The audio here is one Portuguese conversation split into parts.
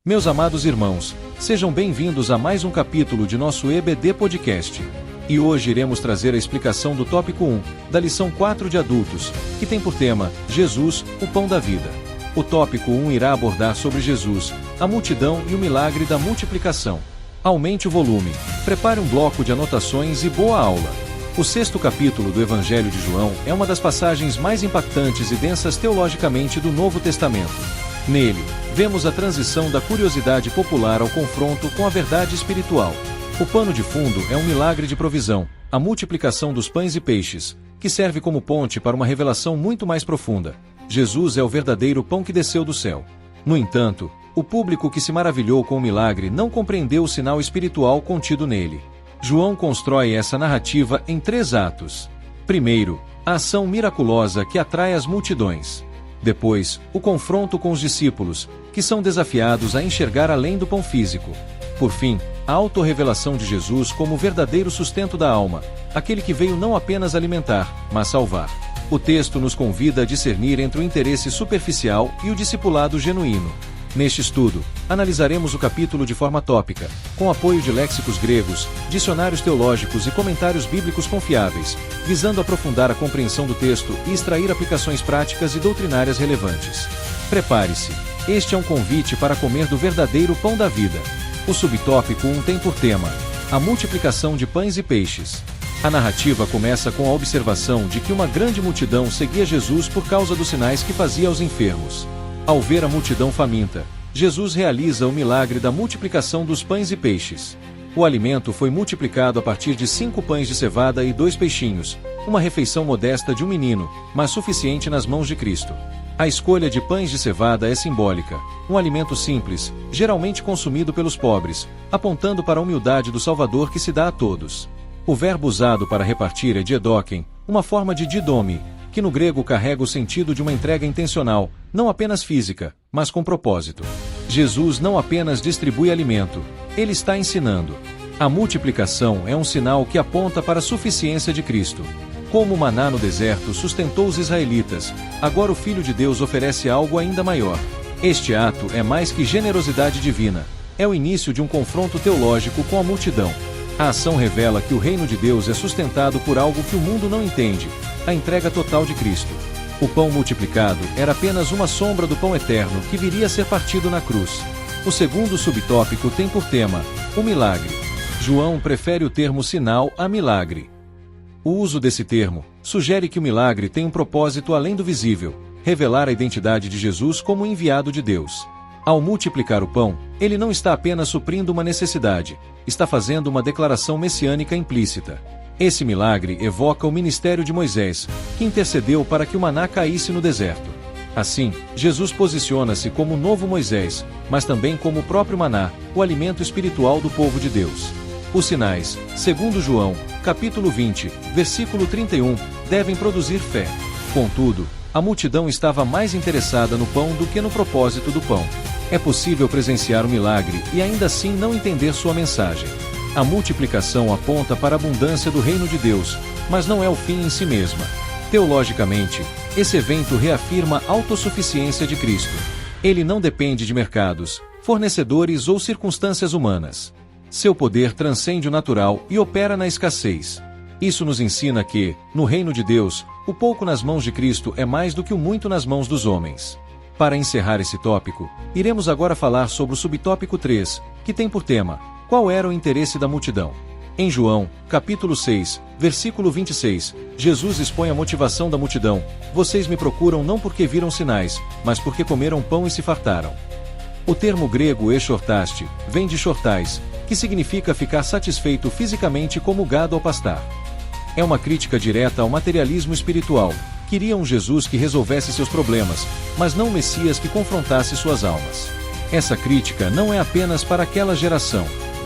Meus amados irmãos, sejam bem-vindos a mais um capítulo de nosso EBD Podcast. E hoje iremos trazer a explicação do tópico 1, da lição 4 de adultos, que tem por tema, Jesus, o pão da vida. O tópico 1 irá abordar sobre Jesus, a multidão e o milagre da multiplicação. Aumente o volume, prepare um bloco de anotações e boa aula. O 6º capítulo do Evangelho de João é uma das passagens mais impactantes e densas teologicamente do Novo Testamento. Nele, vemos a transição da curiosidade popular ao confronto com a verdade espiritual. O pano de fundo é um milagre de provisão, a multiplicação dos pães e peixes, que serve como ponte para uma revelação muito mais profunda. Jesus é o verdadeiro pão que desceu do céu. No entanto, o público que se maravilhou com o milagre não compreendeu o sinal espiritual contido nele. João constrói essa narrativa em 3 atos. Primeiro, a ação miraculosa que atrai as multidões. Depois, o confronto com os discípulos, que são desafiados a enxergar além do pão físico. Por fim, a autorrevelação de Jesus como o verdadeiro sustento da alma, aquele que veio não apenas alimentar, mas salvar. O texto nos convida a discernir entre o interesse superficial e o discipulado genuíno. Neste estudo, analisaremos o capítulo de forma tópica, com apoio de léxicos gregos, dicionários teológicos e comentários bíblicos confiáveis, visando aprofundar a compreensão do texto e extrair aplicações práticas e doutrinárias relevantes. Prepare-se, este é um convite para comer do verdadeiro pão da vida. O subtópico 1 tem por tema, a multiplicação de pães e peixes. A narrativa começa com a observação de que uma grande multidão seguia Jesus por causa dos sinais que fazia aos enfermos. Ao ver a multidão faminta, Jesus realiza o milagre da multiplicação dos pães e peixes. O alimento foi multiplicado a partir de 5 pães de cevada e 2 peixinhos, uma refeição modesta de um menino, mas suficiente nas mãos de Cristo. A escolha de pães de cevada é simbólica, um alimento simples, geralmente consumido pelos pobres, apontando para a humildade do Salvador que se dá a todos. O verbo usado para repartir é diedoken, uma forma de didomi, que no grego carrega o sentido de uma entrega intencional, não apenas física, mas com propósito. Jesus não apenas distribui alimento, ele está ensinando. A multiplicação é um sinal que aponta para a suficiência de Cristo. Como o maná no deserto sustentou os israelitas, agora o Filho de Deus oferece algo ainda maior. Este ato é mais que generosidade divina, é o início de um confronto teológico com a multidão. A ação revela que o reino de Deus é sustentado por algo que o mundo não entende, a entrega total de Cristo. O pão multiplicado era apenas uma sombra do pão eterno que viria a ser partido na cruz. O segundo subtópico tem por tema, o milagre. João prefere o termo sinal a milagre. O uso desse termo sugere que o milagre tem um propósito além do visível, revelar a identidade de Jesus como enviado de Deus. Ao multiplicar o pão, ele não está apenas suprindo uma necessidade, está fazendo uma declaração messiânica implícita. Esse milagre evoca o ministério de Moisés, que intercedeu para que o maná caísse no deserto. Assim, Jesus posiciona-se como o novo Moisés, mas também como o próprio maná, o alimento espiritual do povo de Deus. Os sinais, segundo João, capítulo 20, versículo 31, devem produzir fé. Contudo, a multidão estava mais interessada no pão do que no propósito do pão. É possível presenciar o milagre e ainda assim não entender sua mensagem. A multiplicação aponta para a abundância do reino de Deus, mas não é o fim em si mesma. Teologicamente, esse evento reafirma a autossuficiência de Cristo. Ele não depende de mercados, fornecedores ou circunstâncias humanas. Seu poder transcende o natural e opera na escassez. Isso nos ensina que, no reino de Deus, o pouco nas mãos de Cristo é mais do que o muito nas mãos dos homens. Para encerrar esse tópico, iremos agora falar sobre o subtópico 3, que tem por tema, qual era o interesse da multidão? Em João, capítulo 6, versículo 26, Jesus expõe a motivação da multidão, vocês me procuram não porque viram sinais, mas porque comeram pão e se fartaram. O termo grego exortaste, vem de shortais, que significa ficar satisfeito fisicamente como gado ao pastar. É uma crítica direta ao materialismo espiritual. Queriam um Jesus que resolvesse seus problemas, mas não um Messias que confrontasse suas almas. Essa crítica não é apenas para aquela geração.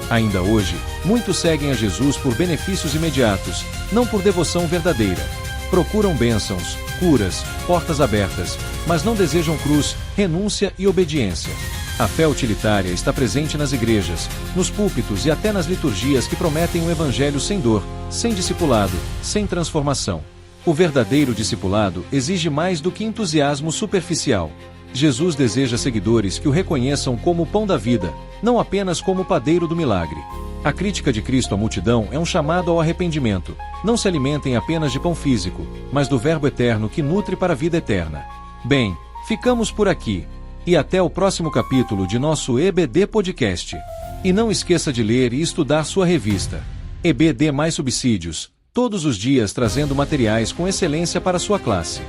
Ainda hoje, muitos seguem a Jesus por benefícios imediatos, não por devoção verdadeira. Procuram bênçãos, curas, portas abertas, mas não desejam cruz, renúncia e obediência. A fé utilitária está presente nas igrejas, nos púlpitos e até nas liturgias que prometem um evangelho sem dor, sem discipulado, sem transformação. O verdadeiro discipulado exige mais do que entusiasmo superficial. Jesus deseja seguidores que o reconheçam como o pão da vida, não apenas como o padeiro do milagre. A crítica de Cristo à multidão é um chamado ao arrependimento. Não se alimentem apenas de pão físico, mas do Verbo eterno que nutre para a vida eterna. Bem, ficamos por aqui. E até o próximo capítulo de nosso EBD Podcast. E não esqueça de ler e estudar sua revista. EBD mais subsídios, todos os dias trazendo materiais com excelência para sua classe.